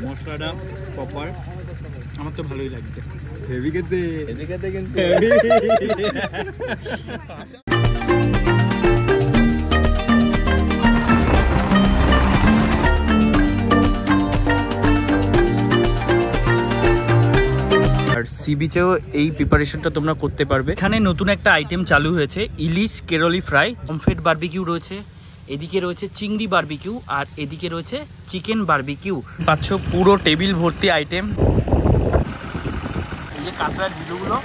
মশলাটা প্রপার, আমার তো ভালোই লাগছে। হেভি খেতে, হেভি খেতে কিন্তু। সি বিচেও এই প্রিপারেশনটা তোমরা করতে পারবে। এখানে নতুন একটা আইটেম চালু হয়েছে, ইলিশ কেরলি ফ্রাই, পমফ্রেট বারবিকিউ রয়েছে, এদিকে রয়েছে চিংড়ি বারবিকিউ, আর এদিকে রয়েছে চিকেন বারবিকিউ। পাচ্ছ পুরো টেবিল ভর্তি আইটেম। এই যে কাঁকড়ার ভিডিওগুলো,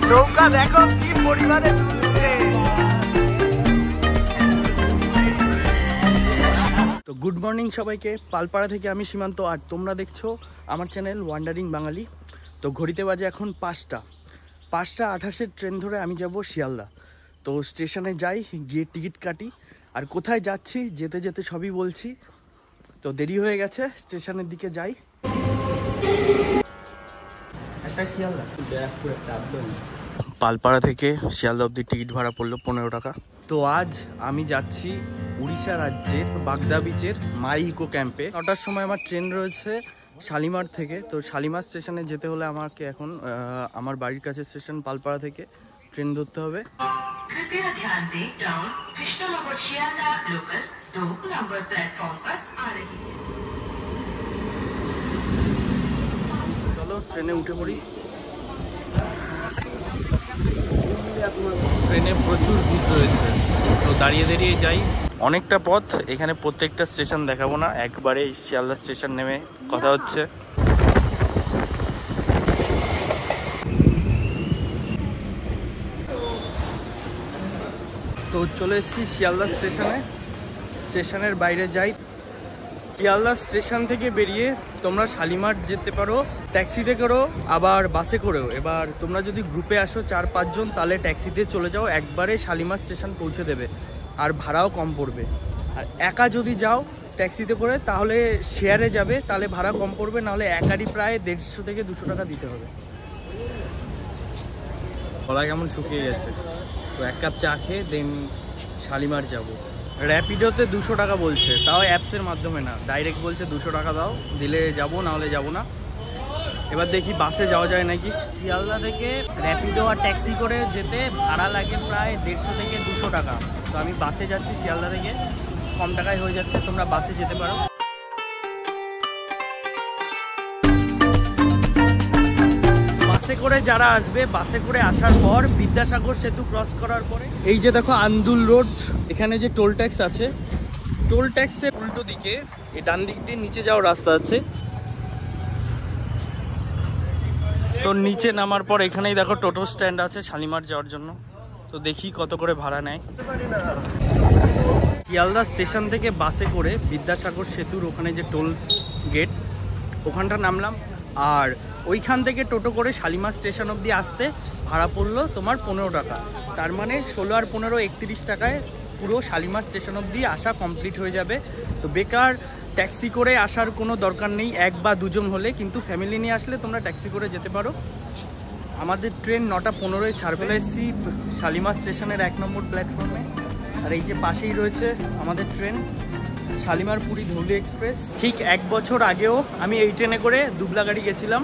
নৌকা দেখো কি পরিমাণে তুলছে। তো গুড মর্নিং সবাইকে, পালপাড়া থেকে আমি সীমান্ত, আর তোমরা দেখছো আমার চ্যানেল ওয়ান্ডারিং বাঙালি। তো ঘড়িতে বাজে এখন 5টা 28 ট্রেন ধরে আমি যাব শিয়ালদা। তো স্টেশনে যাই, গিয়ে টিকিট কাটি, আর কোথায় যাচ্ছি যেতে যেতে সবই বলছি। তো দেরি হয়ে গেছে, স্টেশনের দিকে যাই। একটা শিয়ালদা, পালপাড়া থেকে শিয়ালদা অব্দি টিকিট ভাড়া পড়লো 15 টাকা। তো আজ আমি যাচ্ছি উড়িষ্যা রাজ্যের বাগদা বিচের মাই ইকো ক্যাম্পে। 9টার সময় আমার ট্রেন রয়েছে শালিমার থেকে। তো শালিমার স্টেশনে যেতে হলে আমাকে এখন আমার বাড়ির কাছে স্টেশন পালপাড়া থেকে ট্রেন ধরতে হবে। চলো ট্রেনে উঠে পড়ি। ট্রেনে প্রচুর ভিড় রয়েছে, তো দাঁড়িয়ে দাঁড়িয়ে যাই। অনেকটা পথ, এখানে প্রত্যেকটা স্টেশন দেখাবো না, একবারে শিয়ালদা স্টেশন নেমে কথা হচ্ছে। তো চলে এসেছি শিয়ালদা স্টেশনে। স্টেশনের বাইরে যাই। শিয়ালদা স্টেশন থেকে বেরিয়ে তোমরা শালিমার যেতে পারো ট্যাক্সিতে করো, আবার বাসে করেও। এবার তোমরা যদি গ্রুপে আসো 4-5 জন, তাহলে ট্যাক্সিতে চলে যাও, একবারে শালিমার স্টেশন পৌঁছে দেবে, আর ভাড়াও কম পড়বে। আর একা যদি যাও ট্যাক্সিতে করে, তাহলে শেয়ারে যাবে, তাহলে ভাড়া কম পড়বে, নাহলে একারই প্রায় 150 থেকে 200 টাকা দিতে হবে। গলা কেমন শুকিয়ে গেছে, তো 1 কাপ চা খেয়ে দেন শালিমার যাবো। র্যাপিডোতে 200 টাকা বলছে, তাও অ্যাপসের মাধ্যমে না, ডাইরেক্ট বলছে 200 টাকা দাও, দিলে যাবো, নাহলে যাবো না। এবার দেখি বাসে যাওয়া যায় নাকি। শিয়ালদা থেকে র্যাপিডো আর ট্যাক্সি করে যেতে ভাড়া লাগে প্রায় 150 থেকে 200 টাকা। তো আমি বাসে যাচ্ছি, শিয়ালদা থেকে কম টাকায় হয়ে যাচ্ছে, তোমরা বাসে যেতে পারো। বাসে করে যারা আসবে, বাসে করে আসার পর বিদ্যাসাগর সেতু ক্রস করার পরে এই যে দেখো আন্দুল রোড, এখানে যে টোল ট্যাক্স আছে, টোল ট্যাক্সের উল্টো দিকে এই ডান দিক দিয়ে নিচে যাওয়ার রাস্তা আছে। তো নিচে নামার পর এখানেই দেখো টোটো স্ট্যান্ড আছে শালিমার যাওয়ার জন্য। তো দেখি কত করে ভাড়া নেয়। শিয়ালদা স্টেশন থেকে বাসে করে বিদ্যাসাগর সেতুর ওখানে যে টোল গেট, ওখানটা নামলাম, আর ওইখান থেকে টোটো করে শালিমার স্টেশন অবধি আসতে ভাড়া পড়লো তোমার 15 টাকা। তার মানে 16 আর 15 31 টাকায় পুরো শালিমার স্টেশন অবধি আসা কমপ্লিট হয়ে যাবে। তো বেকার ট্যাক্সি করে আসার কোনো দরকার নেই, 1 বা 2 জন হলে, কিন্তু ফ্যামিলি নিয়ে আসলে তোমরা ট্যাক্সি করে যেতে পারো। আমাদের ট্রেন 9:15 ছাড়বে। এসেছি শালিমার স্টেশনের 1 নম্বর প্ল্যাটফর্মে, আর এই যে পাশেই রয়েছে আমাদের ট্রেন শালিমার পুরী ধৌলি এক্সপ্রেস। ঠিক 1 বছর আগেও আমি এই ট্রেনে করে দুবলাগাড়ি গেছিলাম,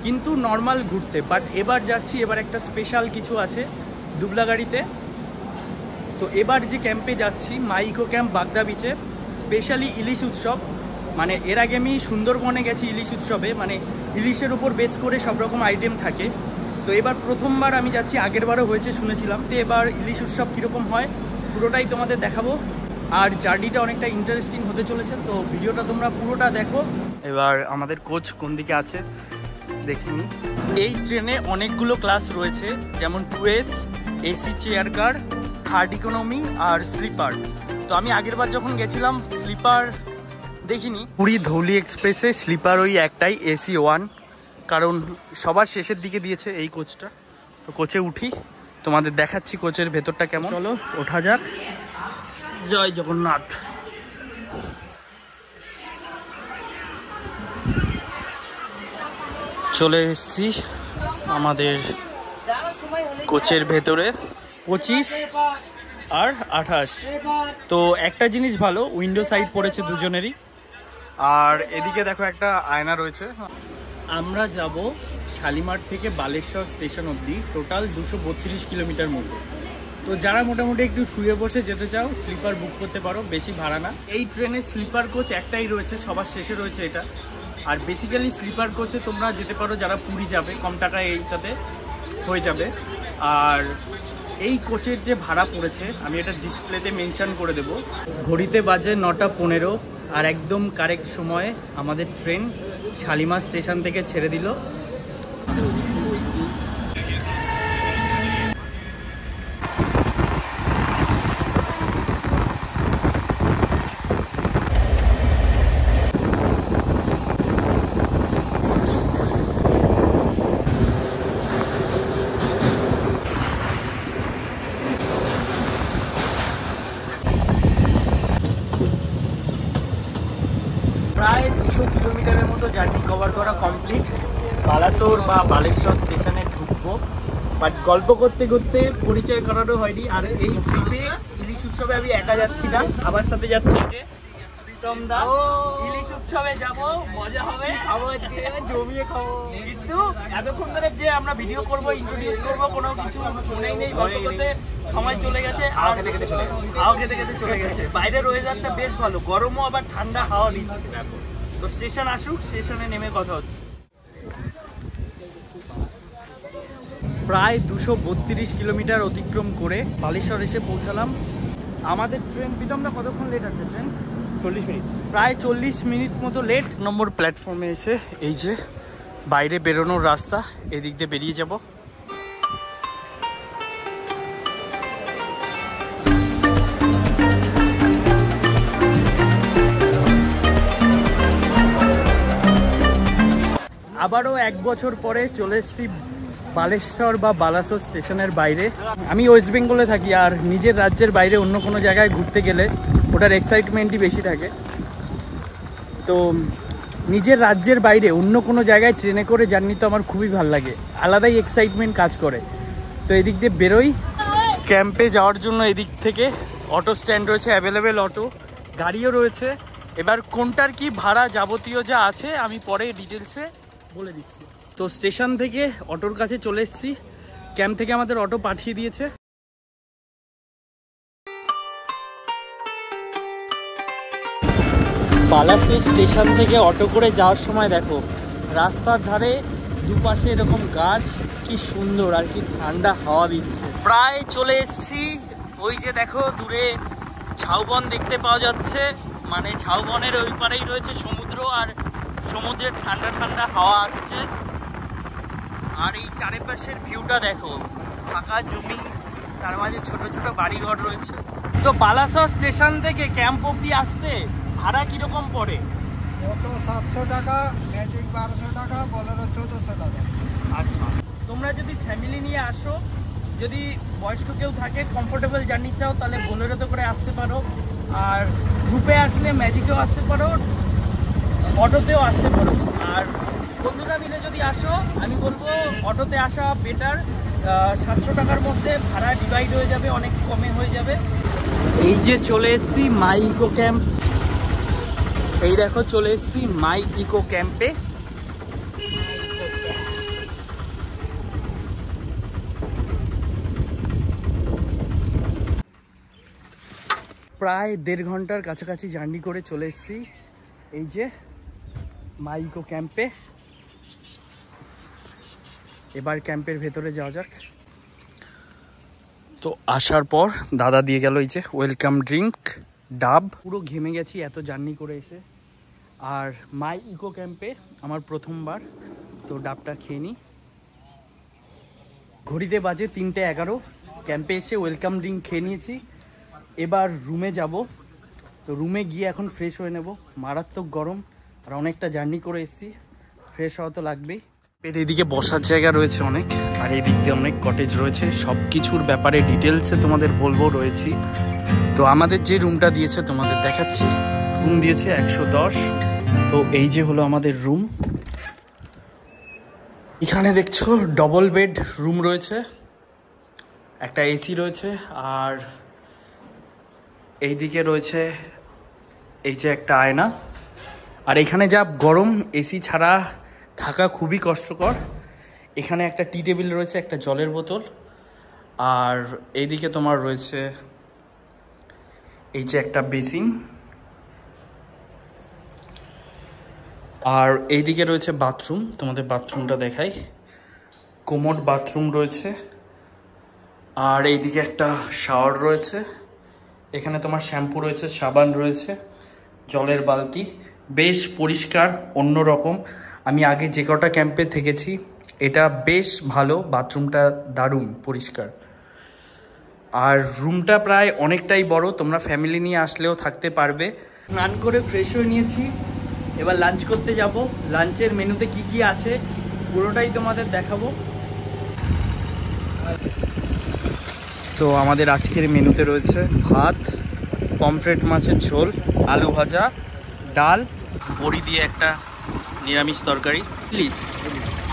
কিন্তু নর্মাল ঘুরতে। বাট এবার যাচ্ছি, এবার একটা স্পেশাল কিছু আছে দুবলাগাড়িতে। তো এবার যে ক্যাম্পে যাচ্ছি মাই ইকো ক্যাম্প বাগদা বিচে, স্পেশালি ইলিশ উৎসব। মানে এর আগে আমি সুন্দরবনে গেছি ইলিশ উৎসবে, মানে ইলিশের উপর বেস করে সব রকম আইটেম থাকে। তো এবার প্রথমবার আমি যাচ্ছি, আগের বারও হয়েছে শুনেছিলাম। তো এবার ইলিশ উৎসব কীরকম হয় পুরোটাই তোমাদের দেখাবো, আর জার্নিটা অনেকটা ইন্টারেস্টিং হতে চলেছে। তো ভিডিওটা তোমরা পুরোটা দেখো। এবার আমাদের কোচ কোন দিকে আছে দেখিনি। এই ট্রেনে অনেকগুলো ক্লাস রয়েছে, যেমন 2S, AC chair car, third economy আর স্লিপার। তো আমি আগের বার যখন গেছিলাম স্লিপার দেখিনি। পুরী ধৌলি এক্সপ্রেসে স্লিপার ওই একটাই, AC 1, কারণ সবার শেষের দিকে দিয়েছে এই কোচটা। তো কোচে উঠি, তোমাদের দেখাচ্ছি কোচের ভেতরটা কেমন। চলো ওঠা যাক। জয় জগন্নাথ। চলে এসেছি আমাদের কোচের ভেতরে। 25 আর 28। তো একটা জিনিস ভালো, উইন্ডো সাইড পড়েছে দুজনেরই। আর এদিকে দেখো একটা আয়না রয়েছে। আমরা যাব শালিমার থেকে বালেশ্বর স্টেশন অবধি, টোটাল 232 কিলোমিটার মতো। তো যারা মোটামুটি একটু শুয়ে বসে যেতে চাও স্লিপার বুক করতে পারো, বেশি ভাড়া না। এই ট্রেনের স্লিপার কোচ একটাই রয়েছে, সবার শেষে রয়েছে এটা। আর বেসিক্যালি স্লিপার কোচে তোমরা যেতে পারো যারা পুরী যাবে, কম টাকায় এইটাতে হয়ে যাবে। আর এই কোচের যে ভাড়া পড়েছে আমি এটা ডিসপ্লেতে মেনশন করে দেব। ঘড়িতে বাজে 9:15 আর একদম কারেক্ট সময়ে আমাদের ট্রেন শালিমার স্টেশন থেকে ছেড়ে দিল। প্রায় 200 কিলোমিটারের মতো জার্নি কভার করা কমপ্লিট। বালাসোর বা বালেশ্বর স্টেশনে ঢুকবো, বাট গল্প করতে করতে পরিচয় করানো হয়নি। আর এই ট্রিপে ইলিশ উৎসবে আমি একা যাচ্ছি না, আমার সাথে যাচ্ছি যে প্রীতম দা। ইলিশ উৎসবে যাব, মজা হবে, খাবো আজকে, জমিয়ে খাবো। কিন্তু এতক্ষণ ধরে যে আমরা ভিডিও করবো, ইন্ট্রোডিউস করবো, কোনো কিছু মনেই নেই, গল্প করতে সময় চলে গেছে। হাওয়া খেতে খেতে চলে গেছে। বাইরের ওয়েদারটা বেশ ভালো, গরমও আবার ঠান্ডা হাওয়া দিচ্ছে। তো স্টেশন আসুক, স্টেশনে নেমে কথা হচ্ছে। প্রায় 232 কিলোমিটার অতিক্রম করে বালেশ্বর এসে পৌঁছালাম। আমাদের ট্রেন প্রীতমদা কতক্ষণ লেট আছে? ট্রেন 40 মিনিট, প্রায় 40 মিনিট মতো লেট। নম্বর প্ল্যাটফর্মে এসে এই যে বাইরে বেরোনোর রাস্তা, এদিক দিয়ে বেরিয়ে যাব। আবারও 1 বছর পরে চলে এসেছি বালেশ্বর বা বালাসোর স্টেশনের বাইরে। আমি ওয়েস্ট বেঙ্গলে থাকি, আর নিজের রাজ্যের বাইরে অন্য কোনো জায়গায় ঘুরতে গেলে ওটার এক্সাইটমেন্টই বেশি থাকে। তো নিজের রাজ্যের বাইরে অন্য কোনো জায়গায় ট্রেনে করে জার্নি তো আমার খুবই ভালো লাগে, আলাদাই এক্সাইটমেন্ট কাজ করে। তো এদিক দিয়ে বেরোই ক্যাম্পে যাওয়ার জন্য। এদিক থেকে অটো স্ট্যান্ড রয়েছে, অ্যাভেলেবেল অটো, গাড়িও রয়েছে। এবার কোনটার কি ভাড়া যাবতীয় যা আছে আমি পরে ডিটেলসে বলে দিচ্ছি। তো স্টেশন থেকে অটোর কাছে চলে এসেছি, ক্যাম্প থেকে আমাদের অটো পাঠিয়ে দিয়েছে। বালাসোর স্টেশন থেকে অটো করে যাওয়ার সময় দেখো রাস্তার ধারে দুপাশে এরকম গাছ, কি সুন্দর আর কি ঠান্ডা হাওয়া দিচ্ছে। প্রায় চলে এসেছি। ওই যে দেখো দূরে ঝাউবন দেখতে পাওয়া যাচ্ছে, মানে ঝাউবনের ওই পারেই রয়েছে সমুদ্র, আর সমুদ্রের ঠান্ডা ঠান্ডা হাওয়া আসছে। আর এই চারিপাশের ভিউটা দেখো, ফাঁকা জমি, তার মাঝে ছোট ছোট বাড়িঘর রয়েছে। তো বালাসোর স্টেশন থেকে ক্যাম্প অব্দি আসতে ভাড়া কিরকম পড়ে? অটো 700 টাকা, ম্যাজিক 1200 টাকা, বোলেরো 1400 টাকা। আচ্ছা, তোমরা যদি ফ্যামিলি নিয়ে আসো, যদি বয়স্ক কেউ থাকে, কমফোর্টেবল জার্নি চাও, তাহলে বোলেরোতে করে আসতে পারো। আর গ্রুপে আসলে ম্যাজিকেও আসতে পারো, অটোতেও আসতে পারো। আর বন্ধুরা মিলে যদি আসো, আমি বলবো অটোতে আসা বেটার। 700 টাকার মধ্যে ভাড়া ডিভাইড হয়ে যাবে, অনেক কমে হয়ে যাবে। এই যে চলে এসেছি মাই ইকো ক্যাম্প। এই দেখো চলে এসেছি মাই ইকো ক্যাম্পে। প্রায় 1.5 ঘন্টার কাছাকাছি জার্নি করে চলে এসেছি এই যে মাই ইকো ক্যাম্পে। এবার ক্যাম্পের ভেতরে যাওয়া যাক। তো আসার পর দাদা দিয়ে গেল এই যে ওয়েলকাম ড্রিঙ্ক, ডাব। পুরো ঘেমে গেছি এত জার্নি করে এসে। আর মাই ইকো ক্যাম্পে আমার প্রথমবার, তো ডাবটা খেয়ে নিই। ঘড়িতে বাজে 3:11। ক্যাম্পে এসে ওয়েলকাম ড্রিঙ্ক খেয়ে নিয়েছি। এবার রুমে যাব। তো রুমে গিয়ে এখন ফ্রেশ হয়ে নেব। মারাত্মক গরম আর অনেকটা জার্নি করে এসেছি, ফ্রেশ হওয়া তো লাগবেই। এদিকে বসার জায়গা রয়েছে অনেক, আর এই দিক দিয়ে অনেক কটেজ রয়েছে। সব কিছুর ব্যাপারে ডিটেলসে তোমাদের বলবো রয়েছি। তো আমাদের যে রুমটা দিয়েছে তোমাদের দেখাচ্ছি। রুম দিয়েছে 110। তো এই যে হলো আমাদের রুম। এখানে দেখছো ডবল বেড রুম রয়েছে, একটা এসি রয়েছে, আর এইদিকে রয়েছে এই যে একটা আয়না, আর এখানে যা গরম, এসি ছাড়া থাকা খুবই কষ্টকর। এখানে একটা টি টেবিল রয়েছে, একটা জলের বোতল, আর এইদিকে তোমার রয়েছে এই যে একটা বেসিন, আর এইদিকে রয়েছে বাথরুম। তোমাদের বাথরুমটা দেখাই, কোমোড বাথরুম রয়েছে, আর এইদিকে একটা শাওয়ার রয়েছে। এখানে তোমার শ্যাম্পু রয়েছে, সাবান রয়েছে, জলের বালতি, বেশ পরিষ্কার, অন্যরকম। আমি আগে যে কটা ক্যাম্পে থেকেছি এটা বেশ ভালো, বাথরুমটা দারুণ পরিষ্কার। আর রুমটা প্রায় অনেকটাই বড়, তোমরা ফ্যামিলি নিয়ে আসলেও থাকতে পারবে। স্নান করে ফ্রেশ হয়ে নিয়েছি, এবার লাঞ্চ করতে যাব। লাঞ্চের মেনুতে কি কি আছে পুরোটাই তোমাদের দেখাবো। তো আমাদের আজকের মেনুতে রয়েছে ভাত, পমফ্রেট মাছের ঝোল, আলু ভাজা, ডাল, বড়ি দিয়ে একটা নিরামিষ তরকারি, ইলিশ,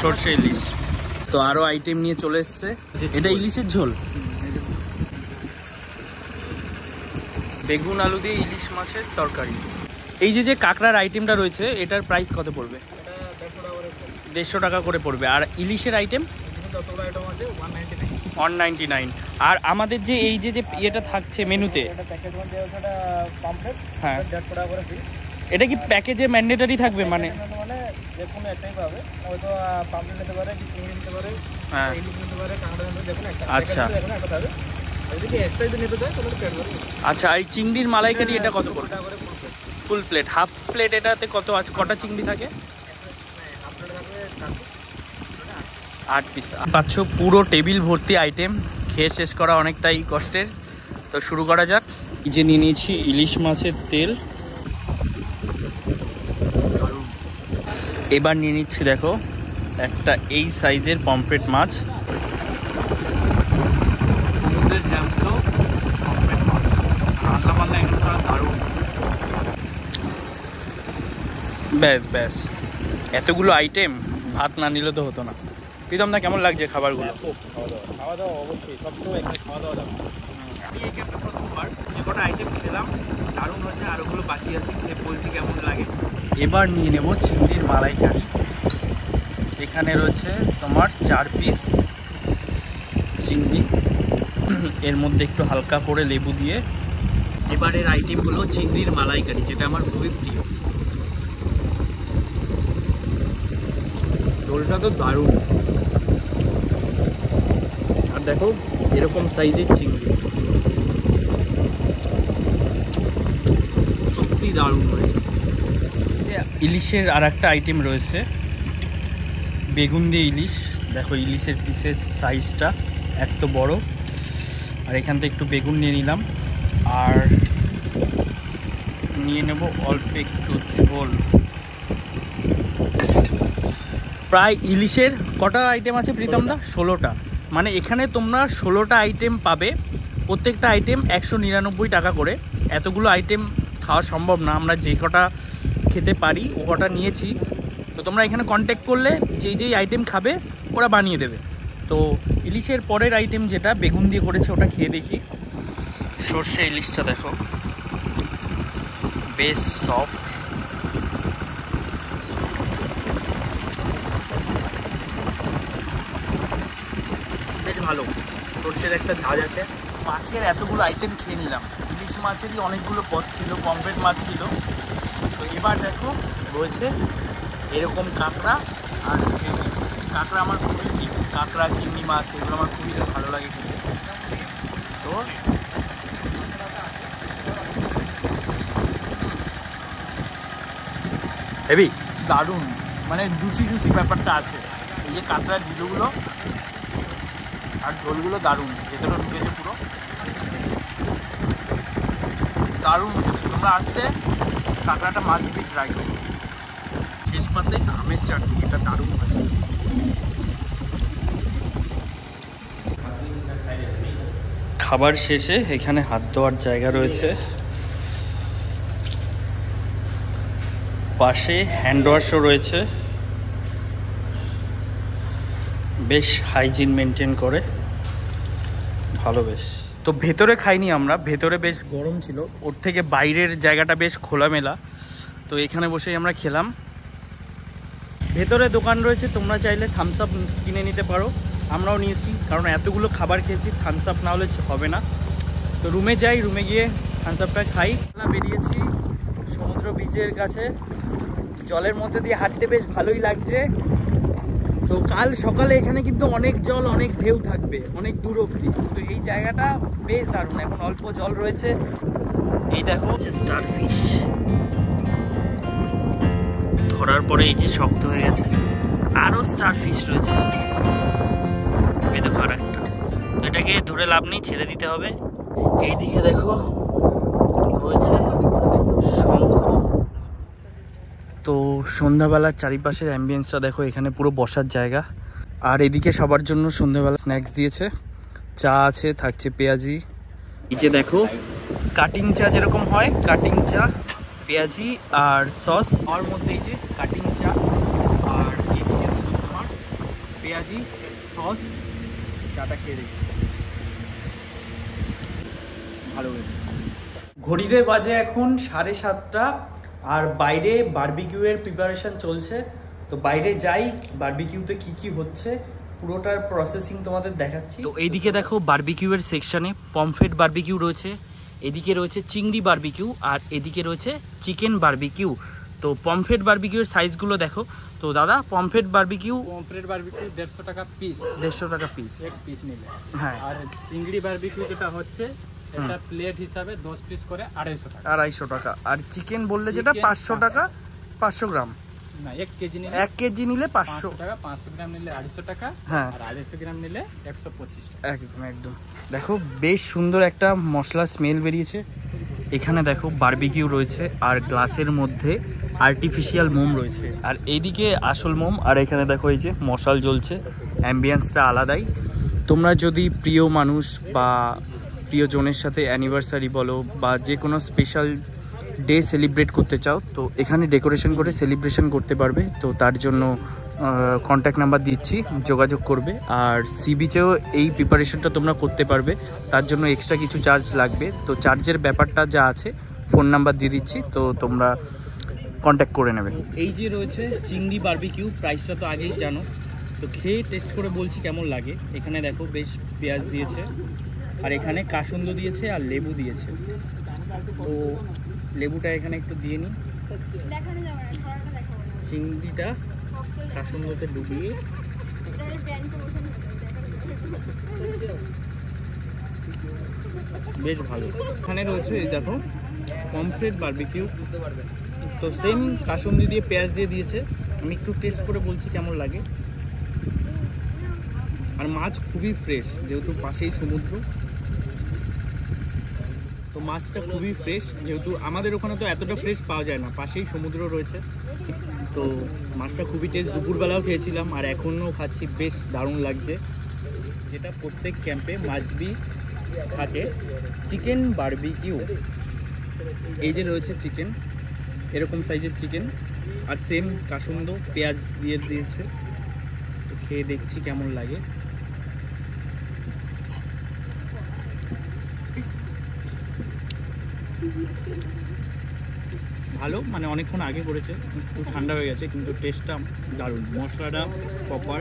সর্ষে ইলিশ। তো আরও আইটেম নিয়ে চলে এসছে। এটা ইলিশের ঝোল, বেগুন আলু দিয়ে ইলিশ মাছের তরকারি। এই যে যে কাঁকড়ার আইটেমটা রয়েছে এটার প্রাইস কত পড়বে? 150 টাকা করে পড়বে। আর ইলিশের আইটেম 199। আর আমাদের যে এই যে যে ইয়েটা থাকছে মেনুতে, হ্যাঁ, এটা কি প্যাকেজে ম্যান্ডেটরি থাকবে? মানে হ্যাঁ, আচ্ছা আচ্ছা। আর চিংড়ির মালাইকারি এটা কত পড়বে? ফুল প্লেট, হাফ প্লেট এটাতে কত আছে? কটা চিংড়ি থাকে? 8 পিস। পাচ্ছ পুরো টেবিল ভর্তি আইটেম, খেয়ে শেষ করা অনেকটাই কষ্টের। তো শুরু করা যাক। এই যে নিয়ে নিয়েছি ইলিশ মাছের তেল, এবার নিয়ে নিচ্ছি দেখো একটা এই সাইজের পমফ্রেট মাছ, ব্যাস ব্যাস, এতগুলো আইটেম ভাত না নিলে তো হতো না। প্রীতম না, কেমন লাগছে খাবারগুলো? খাওয়া দাওয়া অবশ্যই সবসময় এখানে খাওয়া দাওয়া দাও। আমি এই ক্যাম্পে প্রথমবার, যে কটা আইটেম খেলাম দারুণ হচ্ছে, আরোগুলো বাকি আছে, খেয়ে বলছি কেমন লাগে। এবার নিয়ে নেব চিংড়ির মালাইকারি। এখানে রয়েছে তোমার 4 পিস চিংড়ি, এর মধ্যে একটু হালকা করে লেবু দিয়ে। এবারের আইটেম হলো চিংড়ির মালাইকারি, যেটা আমার খুবই প্রিয়। ঝোলটা তো দারুণ, আর দেখো এরকম সাইজের চিংড়ি, সত্যি দারুণ হয়েছে। ইলিশের আর একটা আইটেম রয়েছে বেগুন দিয়ে ইলিশ। দেখো ইলিশের পিসের সাইজটা এত বড়। আর এখান থেকে একটু বেগুন নিয়ে নিলাম, আর নিয়ে নেব অল্প একটু ঝোল। প্রায় ইলিশের কটা আইটেম আছে প্রীতমদা? 16টা। মানে এখানে তোমরা 16টা আইটেম পাবে, প্রত্যেকটা আইটেম 199 টাকা করে। এতগুলো আইটেম খাওয়া সম্ভব না, আমরা যে কটা খেতে পারি ও কটা নিয়েছি। তো তোমরা এখানে কন্ট্যাক্ট করলে যেই যেই আইটেম খাবে ওরা বানিয়ে দেবে। তো ইলিশের পরের আইটেম যেটা বেগুন দিয়ে করেছে ওটা খেয়ে দেখি। সর্ষে ইলিশটা দেখো বেশ সফট, বেশ ভালো। সর্ষের একটা ঝাঁজ আছে। মাছের এতগুলো আইটেম খেয়ে নিলাম, ইলিশ মাছেরই অনেকগুলো পদ ছিল, পমফ্রেট মাছ ছিল। তো এবার দেখো রয়েছে এরকম কাঁকড়া, আর কাঁকড়া আমার খুবই প্রিয়। কাঁকড়া, চিংড়ি মাছ এগুলো আমার খুবই ভালো লাগে খেতে। তো হেভি দারুণ, মানে জুসি জুসি ব্যাপারটা আছে। এই যে কাঁকড়ার ভিডিওগুলো আর ঝোলগুলো দারুণ, ভেতরে ঢুকেছে পুরো দারুণ। তোমরা আসতে কাঁকড়াটা মাছ দিয়ে ট্রাই করো। শেষ পাতে আমের চাটনি, এটা দারুণ হয়েছে। খাবার শেষে এখানে হাত ধোয়ার জায়গা রয়েছে, পাশে হ্যান্ড ওয়াশও রয়েছে। বেশ হাইজিন মেনটেন করে, ভালো বেশ। তো ভেতরে খাইনি আমরা, ভেতরে বেশ গরম ছিল, ওর থেকে বাইরের জায়গাটা বেশ খোলামেলা। তো এখানে বসেই আমরা খেলাম। ভেতরে দোকান রয়েছে, তোমরা চাইলে থামস আপ কিনে নিতে পারো, আমরাও নিয়েছি, কারণ এতগুলো খাবার খেয়েছি, থামস আপ না হলে হবে না। তো রুমে যাই, রুমে গিয়ে থামস আপটা খাই। বেরিয়েছি সমুদ্র বিচের কাছে, জলের মধ্যে দিয়ে হাঁটতে বেশ ভালোই লাগছে। তো কাল সকালে এখানে কিন্তু অনেক জল, অনেক ঢেউ থাকবে, অনেক দূর অবধি। তো এই জায়গাটা বেশ দারুণ, এখন অল্প জল রয়েছে। এই দেখো স্টারফিশ ধরার পরে এই যে শক্ত হয়ে গেছে, আরো স্টারফিশ রয়েছে। এই দেখো আর একটা, তো এটাকে ধরে লাভ নেই, ছেড়ে দিতে হবে। এইদিকে দেখো রয়েছে শঙ্খ। তো সন্ধ্যাবেলার চারিপাশের অ্যাম্বিয়েন্সটা দেখো, এখানে পুরো বসার জায়গা। আর এদিকে সবার জন্য সন্ধ্যাবেলা স্ন্যাক্স দিয়েছে, চা আছে, থাকছে পেঁয়াজি। এই যে দেখো কাটিং চা যেরকম হয়, কাটিং চা, পেঁয়াজি আর সস। আর মধ্যে এই যে কাটিং চা, আর এইদিকে তোমার পেঁয়াজি সস। চাটা খেয়ে দেখি, ভালো হয়েছে। ঘড়িতে বাজে এখন 7:30, আর বাইরে বারবিকিউয়ের প্রিপারেশন চলছে। তো বাইরে যাই, বারবিকিউতে কি কি হচ্ছে পুরোটার প্রসেসিং তোমাদের দেখাচ্ছি। তো এইদিকে দেখো বারবিকিউয়ের সেকশনে পমফ্রেট বারবিকিউ রয়েছে, এদিকে রয়েছে চিংড়ি বারবিকিউ, আর এদিকে রয়েছে চিকেন বারবিকিউ। তো পমফ্রেট বারবিকিউয়ের সাইজগুলো দেখো। তো দাদা, পমফ্রেট বারবিকিউ 150 টাকা পিস, 150 টাকা পিস, এক পিস নিলে। হ্যাঁ, আর চিংড়ি বারবিকিউ যেটা হচ্ছে এটা প্লেট হিসাবে 10 পিস করে 250 টাকা। 250 টাকা। আর চিকেন বললে যেটা 500 টাকা, 500 গ্রাম না, 1 কেজি নিলে 1 কেজি নিলে 500 টাকা, 500 গ্রাম নিলে 250 টাকা, হ্যাঁ, আর 250 গ্রাম নিলে 125 টাকা। একদম একদম। দেখো বেশ সুন্দর একটা মশলা স্মেল বেরিয়েছে। এখানে দেখো বারবিকিউ রয়েছে, আর গ্লাসের মধ্যে আর্টিফিশিয়াল মোম রয়েছে, আর এইদিকে আসল মোম। আর এখানে দেখো এই যে মশাল জ্বলছে, অ্যাম্বিয়েন্সটা আলাদাই। তোমরা যদি প্রিয় মানুষ বা প্রিয়জনের সাথে অ্যানিভার্সারি বলো বা যে কোনো স্পেশাল ডে সেলিব্রেট করতে চাও, তো এখানে ডেকোরেশন করে সেলিব্রেশন করতে পারবে। তো তার জন্য কন্ট্যাক্ট নাম্বার দিচ্ছি, যোগাযোগ করবে। আর সি বিচেও এই প্রিপারেশনটা তোমরা করতে পারবে, তার জন্য এক্সট্রা কিছু চার্জ লাগবে। তো চার্জের ব্যাপারটা যা আছে ফোন নাম্বার দিয়ে দিচ্ছি, তো তোমরা কন্ট্যাক্ট করে নেবে। এই যে রয়েছে চিংড়ি বারবিকিউ, প্রাইসটা তো আগেই জানো। তো খেয়ে টেস্ট করে বলছি কেমন লাগে। এখানে দেখো বেশ পেঁয়াজ দিয়েছে, আর এখানে কাসুন্দ দিয়েছে, আর লেবু দিয়েছে। তো লেবুটা এখানে একটু দিয়ে নিই, চিংড়িটা কাসুন্দতে ডুবিয়ে। বেশ ভালো। এখানে রয়েছে এই দেখো পমফ্রেট বারবিকিউ, তো সেম কাসুন্দি দিয়ে পেঁয়াজ দিয়ে দিয়েছে। আমি একটু টেস্ট করে বলছি কেমন লাগে। আর মাছ খুবই ফ্রেশ, যেহেতু পাশেই সমুদ্র, তো মাছটা খুবই ফ্রেশ। যেহেতু আমাদের ওখানে তো এতটা ফ্রেশ পাওয়া যায় না, পাশেই সমুদ্র রয়েছে। তো মাছটা খুবই টেস্ট, দুপুরবেলাও খেয়েছিলাম আর এখনও খাচ্ছি, বেশ দারুণ লাগছে। যেটা প্রত্যেক ক্যাম্পে মাছবি থাকে, চিকেন বারবিকিউ। এই যে রয়েছে চিকেন, এরকম সাইজের চিকেন, আর সেম কাসুন্দ পেঁয়াজ দিয়ে দিয়েছে। তো খেয়ে দেখছি কেমন লাগে। ভালো, মানে অনেকক্ষণ আগে করেছে, একটু ঠান্ডা হয়ে গেছে, কিন্তু টেস্টটা দারুণ, মশলাটা প্রপার,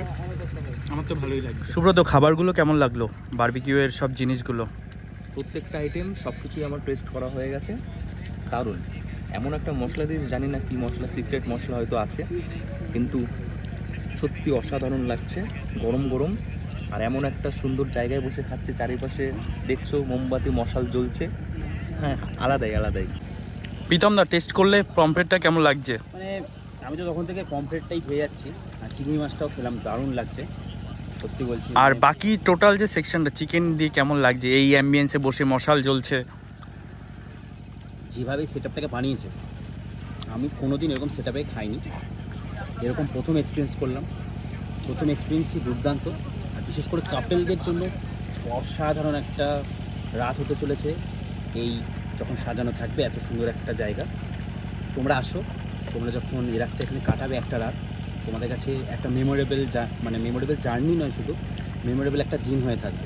আমার তো ভালোই লাগে। সুব্রত, খাবারগুলো কেমন লাগলো, বারবিকিউয়ের সব জিনিসগুলো? প্রত্যেকটা আইটেম সব কিছুই আমার টেস্ট করা হয়ে গেছে, দারুণ। এমন একটা মশলা দিয়ে জানি না কি মশলা, সিক্রেট মশলা হয়তো আছে, কিন্তু সত্যি অসাধারণ লাগছে, গরম গরম। আর এমন একটা সুন্দর জায়গায় বসে খাচ্ছে, চারিপাশে দেখছো মোমবাতি মশাল জ্বলছে, হ্যাঁ আলাদাই আলাদাই। প্রীতম দা, টেস্ট করলে পমফ্রেটটা কেমন লাগছে? মানে আমি তো তখন থেকে পমফ্রেটটাই খেয়ে যাচ্ছি, আর চিংড়ি মাছটাও খেলাম, দারুণ লাগছে সত্যি বলছি। আর বাকি টোটাল যে সেকশনটা চিকেন দিয়ে কেমন লাগছে, এই অ্যাম্বিয়েন্সে বসে মশাল জ্বলছে? যেভাবে সেট আপটাকে বানিয়েছে, আমি কোনোদিন এরকম সেট আপে খাইনি, এরকম প্রথম এক্সপিরিয়েন্স করলাম। প্রথম এক্সপিরিয়েন্সই দুর্দান্ত, আর বিশেষ করে কাপেলদের জন্য অসাধারণ একটা রাত হতে চলেছে এই, যখন সাজানো থাকবে এত সুন্দর একটা জায়গা। তোমরা আসো, তোমরা যখন এ রাতটা এখানে কাটাবে একটা রাত, তোমাদের কাছে একটা মেমোরেবল, মানে মেমোরেবল জার্নি নয় শুধু, মেমোরেবল একটা দিন হয়ে থাকবে।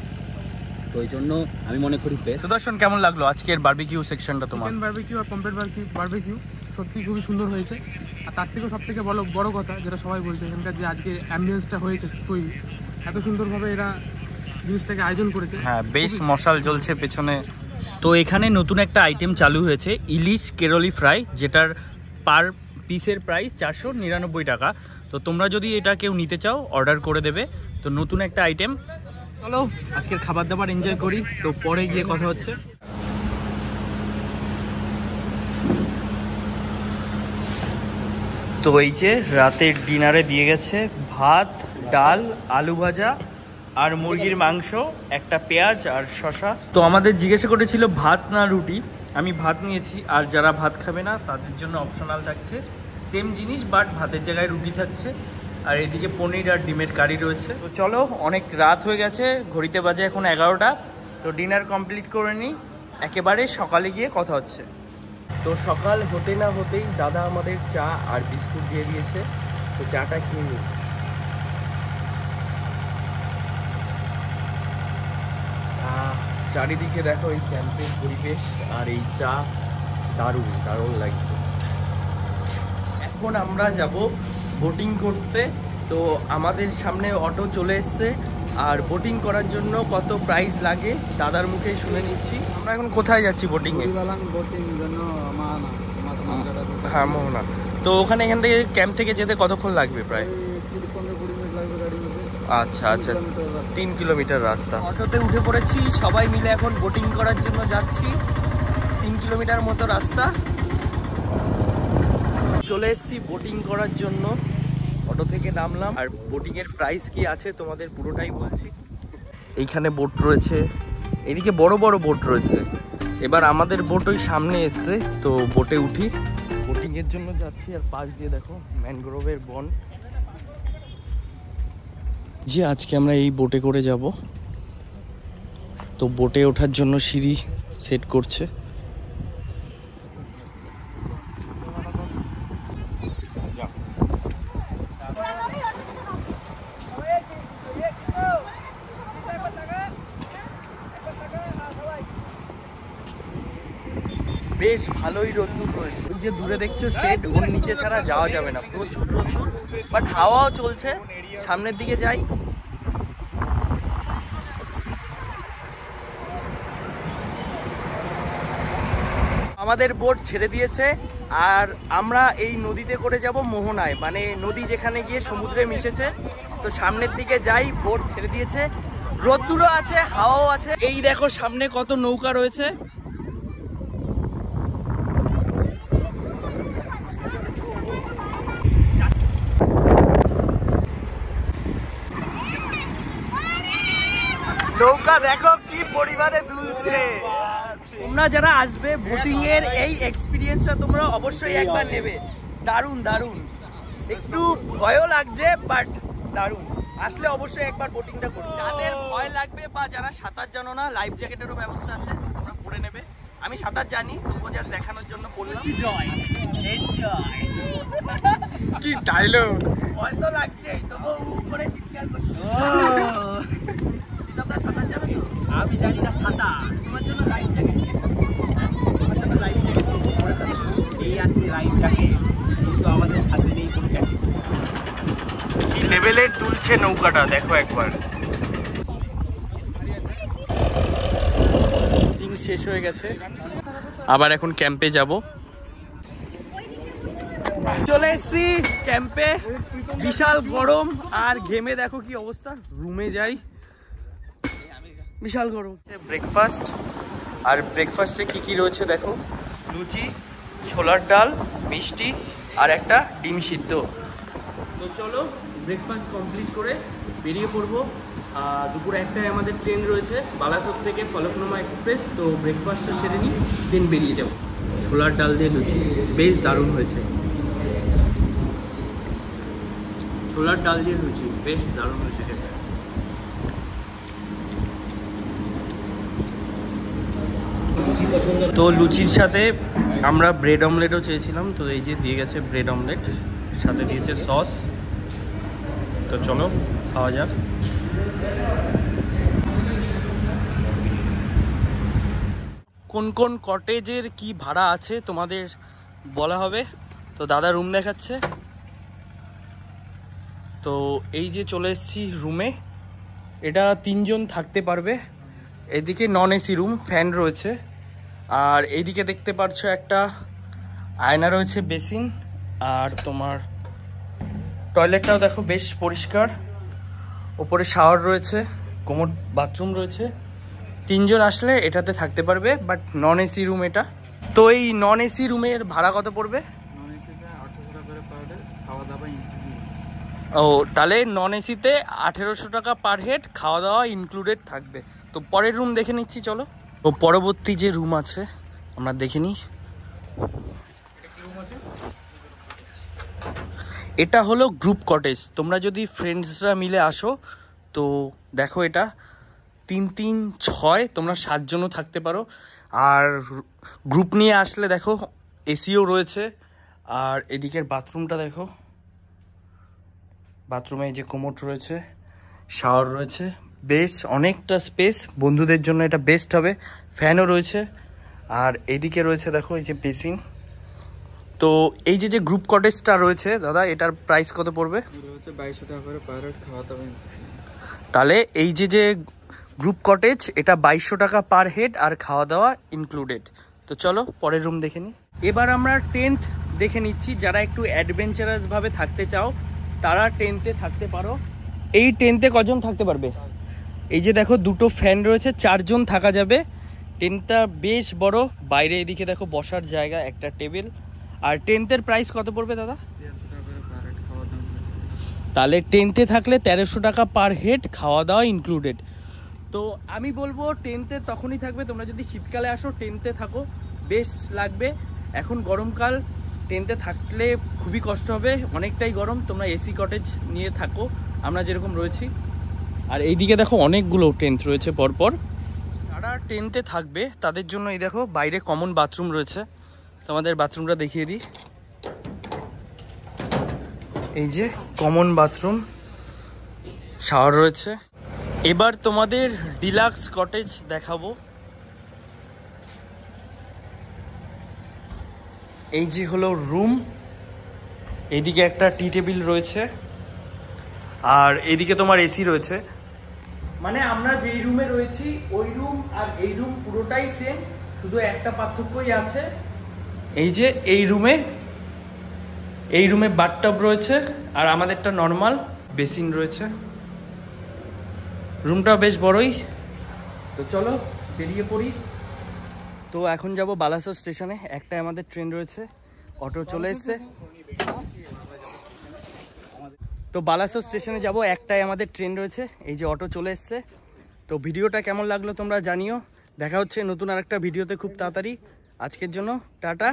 তো ওই জন্য আমি মনে করি বেস্ট। সুদর্শন, কেমন লাগলো আজকের বারবিকিউ সেকশনটা তোমার? চিকেন বারবিকিউ আর পম্পলেট বারবিকিউ সত্যি খুবই সুন্দর হয়েছে। আর তার থেকেও সব থেকে বড় কথা যেটা সবাই বলছে, এখানকার যে আজকে অ্যাম্বিয়েন্সটা হয়েছে তৈরি, এত সুন্দরভাবে এরা জিনিসটাকে আয়োজন করেছে। হ্যাঁ, বেশ মশাল জ্বলছে পেছনে। তো এখানে নতুন একটা আইটেম চালু হয়েছে, ইলিশ কেরলি ফ্রাই, যেটার পার পিসের প্রাইস 499 টাকা। তো তোমরা যদি এটা কেউ নিতে চাও অর্ডার করে দেবে। তো নতুন একটা আইটেম। চলো আজকের খাবার দাবার এনজয় করি, তো পরে গিয়ে কথা হচ্ছে। তো এই যে রাতের ডিনারে দিয়ে গেছে ভাত, ডাল, আলু ভাজা আর মুরগির মাংস, একটা পেঁয়াজ আর শসা। তো আমাদের জিজ্ঞাসা করেছিল ভাত না রুটি, আমি ভাত নিয়েছি। আর যারা ভাত খাবে না তাদের জন্য অপশনাল থাকছে সেম জিনিস, বাট ভাতের জায়গায় রুটি থাকছে। আর এদিকে পনির আর ডিমের কারি রয়েছে। তো চলো, অনেক রাত হয়ে গেছে, ঘড়িতে বাজে এখন 11টা। তো ডিনার কমপ্লিট করে নিই, একেবারে সকালে গিয়ে কথা হচ্ছে। তো সকাল হতে না হতেই দাদা আমাদের চা আর বিস্কুট দিয়ে দিয়েছে। তো চাটা খেয়ে নিই। চারিদিকে দেখো এই ক্যাম্পের পরিবেশ আর এই চা, দারুণ দারুণ লাগছে। এখন আমরা যাব বোটিং করতে। তো আমাদের সামনে অটো চলে এসছে, আর বোটিং করার জন্য কত প্রাইস লাগে দাদার মুখেই শুনে নিচ্ছি। আমরা এখন কোথায় যাচ্ছি বোটিংয়ে? হ্যাঁ, মোহনা। তো ওখানে এখান থেকে ক্যাম্প থেকে যেতে কতক্ষণ লাগবে প্রায়? আচ্ছা আচ্ছা, 3 কিলোমিটার রাস্তা। অটোতে উঠে পড়েছি, সবাই মিলে এখন বোটিং করার জন্য যাচ্ছি। 3 কিলোমিটার মতো রাস্তা। চলে এসেছি বোটিং করার জন্য, অটো থেকে নামলাম। আর বোটিং এর প্রাইস কি আছে তোমাদের পুরোটাই বলছি। এইখানে বোট রয়েছে, এদিকে বড় বড় বোট রয়েছে। এবার আমাদের বোট ওই সামনে এসছে, তো বোটে উঠি, বোটিং এর জন্য যাচ্ছি। আর পাশ দিয়ে দেখো ম্যানগ্রোভের বন। যে আজকে আমরা এই বোটে করে যাব। তো বোটে ওঠার জন্য সিঁড়ি সেট করছে। বেশ ভালোই রোদ্দুর রয়েছে। ওই যে দূরে দেখছো শেড, ওর নিচে ছাড়া যাওয়া যাবে না, প্রচুর রোদ্দুর। বাট হাওয়াও চলছে। সামনের দিকে যাই। আমাদের বোট ছেড়ে দিয়েছে, আর আমরা এই নদীতে করে যাব মোহনায়, মানে নদী যেখানে গিয়ে সমুদ্রে মিশেছে। তো সামনের দিকে যাই, বোট ছেড়ে দিয়েছে, রোদ্দুরও আছে, হাওয়াও আছে। এই দেখো সামনে কত নৌকা রয়েছে। নৌকা দেখো কি পরিমাণে দুলছে। তোমরা যারা আসবে বোটিং এর এই এক্সপিরিয়েন্সটা তোমরা অবশ্যই একবার নেবে। দারুণ দারুণ, একটু ভয়ও লাগছে বাট দারুণ। আসলে অবশ্যই একবার বোটিংটা করো। যাদের ভয় লাগবে বা যারা সাঁতার জানো না, লাইফ জ্যাকেটেরও ব্যবস্থা আছে, তোমরা পরে নেবে। আমি সাঁতার জানি, তবুও যা দেখানোর জন্য বললাম। কি ডায়লগ! ভয় তো লাগছে, তবুও উপরে চিৎকার করছি। আমি জানি না সাঁতার, তোমার জন্য লাইফ জ্যাকেট, তোমার জন্য লাইফ জ্যাকেট এই আছে, লাইফ জ্যাকেট, কিন্তু আমাদের সাথে নেই কোনো জ্যাকেট। কি লেভেলের তুলছে নৌকাটা দেখো একবার। বোটিং শেষ হয়ে গেছে, আবার এখন ক্যাম্পে যাব। চলে এসছি ক্যাম্পে, বিশাল গরম আর ঘেমে দেখো কি অবস্থা। রুমে যাই, বিশাল গরম। ব্রেকফাস্ট, আর ব্রেকফাস্টে কি কি রয়েছে দেখো, লুচি, ছোলার ডাল, মিষ্টি আর একটা ডিম সিদ্ধ। তো চলো ব্রেকফাস্ট কমপ্লিট করে বেরিয়ে পড়বো। দুপুর 1টায় আমাদের ট্রেন রয়েছে বালাসোর থেকে ফলকনুমা এক্সপ্রেস। তো ব্রেকফাস্টটা সেরে নিই, দেন বেরিয়ে যাবো। ছোলার ডাল দিয়ে লুচি বেশ দারুণ হয়েছে। ছোলার ডাল দিয়ে লুচি বেশ দারুণ হয়েছে খেতে। তো লুচির সাথে আমরা ব্রেড অমলেটও চেয়েছিলাম, তো এই যে দিয়ে গেছে ব্রেড অমলেট, সাথে দিয়েছে সস। তো চলো খাওয়া যাক। কোন কোন কটেজের কি ভাড়া আছে তোমাদের বলা হবে। তো দাদা রুম দেখাচ্ছে। তো এই যে চলে এসেছি রুমে, এটা 3 জন থাকতে পারবে। এদিকে নন এসি রুম, ফ্যান রয়েছে। আর এইদিকে দেখতে পাচ্ছ একটা আয়না রয়েছে, বেসিন, আর তোমার টয়লেটটাও দেখো বেশ পরিষ্কার। ওপরে শাওয়ার রয়েছে, কোমোড বাথরুম রয়েছে। 3 জন আসলে এটাতে থাকতে পারবে, বাট নন এসি রুম এটা। তো এই নন এসি রুমের ভাড়া কত পড়বে? নন এসিতে 1800 টাকা করে পার ডে, খাওয়া দাওয়া ইনক্লুড। ও, তাহলে নন এসিতে 1800 টাকা পার হেড, খাওয়া দাওয়া ইনক্লুডেড থাকবে। তো পরের রুম দেখে নিচ্ছি চলো। ও পরবর্তী যে রুম আছে আমরা দেখে নিই। এটা হলো গ্রুপ কটেজ। তোমরা যদি ফ্রেন্ডসরা মিলে আসো তো দেখো, এটা 3 3 6, তোমরা 7 জনও থাকতে পারো। আর গ্রুপ নিয়ে আসলে দেখো এসিও রয়েছে। আর এদিকের বাথরুমটা দেখো, বাথরুমে যে কোমোড রয়েছে, শাওয়ার রয়েছে, বেশ অনেকটা স্পেস। বন্ধুদের জন্য এটা বেস্ট হবে। ফ্যানও রয়েছে। আর এদিকে রয়েছে দেখো এই যে বেসিন। তো এই যে গ্রুপ কটেজটা রয়েছে দাদা, এটার প্রাইস কত পড়বে? এটা হচ্ছে 2200 টাকা করে পার হেড, খাওয়া দাওয়া। তাহলে এই যে গ্রুপ কটেজ, এটা 2200 টাকা পার হেড আর খাওয়া দাওয়া ইনক্লুডেড। তো চলো পরের রুম দেখে নিই। এবার আমরা টেন্ট দেখে নিচ্ছি। যারা একটু অ্যাডভেঞ্চারাস ভাবে থাকতে চাও তারা টেন্টে থাকতে পারো। এই টেন্টে কজন থাকতে পারবে? এই যে দেখো দুটো ফ্যান রয়েছে, 4 জন থাকা যাবে। টেন্টটা বেশ বড়। বাইরে এদিকে দেখো বসার জায়গা, একটা টেবিল। আর টেন্টের প্রাইস কত পড়বে দাদা? 1300 টাকা করে পার হেড, খাওয়া দাওয়া। তাহলে টেন্টে থাকলে 1300 টাকা পার হেড, খাওয়া দাওয়া ইনক্লুডেড। তো আমি বলবো টেন্টে তখনই থাকবে তোমরা যদি শীতকালে আসো, টেন্টে থাকো, বেশ লাগবে। এখন গরমকাল, টেন্টে থাকলে খুবই কষ্ট হবে, অনেকটাই গরম। তোমরা এসি কটেজ নিয়ে থাকো, আমরা যেরকম রয়েছি। আর এইদিকে দেখো অনেকগুলো টেন্ট রয়েছে পরপর। যারা টেন্টে থাকবে তাদের জন্য এই দেখো বাইরে কমন বাথরুম রয়েছে। তোমাদের বাথরুমটা দেখিয়ে দিই। এই যে কমন বাথরুম, শাওয়ার রয়েছে। এবার তোমাদের ডিলাক্স কটেজ দেখাবো। এই যে হলো রুম। এইদিকে একটা টি টেবিল রয়েছে, আর এইদিকে তোমার এসি রয়েছে। মানে আমরা যেই রুমে রয়েছি ওই রুম আর এই রুম পুরোটাই সেম, শুধু একটা পার্থক্যই আছে। এই যে এই রুমে বাথটব রয়েছে, আর আমাদেরটা নর্মাল বেসিন রয়েছে। রুমটা বেশ বড়ই। তো চলো বেরিয়ে পড়ি। তো এখন যাব বালাসোর স্টেশনে। একটাই আমাদের ট্রেন রয়েছে, অটো চলে এসছে। তো বালাসোর স্টেশনে যাব, একটাই আমাদের ট্রেন রয়েছে। এই যে অটো চলে এসছে। তো ভিডিওটা কেমন লাগলো তোমরা জানিও। দেখা হচ্ছে নতুন আরেকটা ভিডিওতে খুব তাড়াতাড়ি। আজকের জন্য টাটা।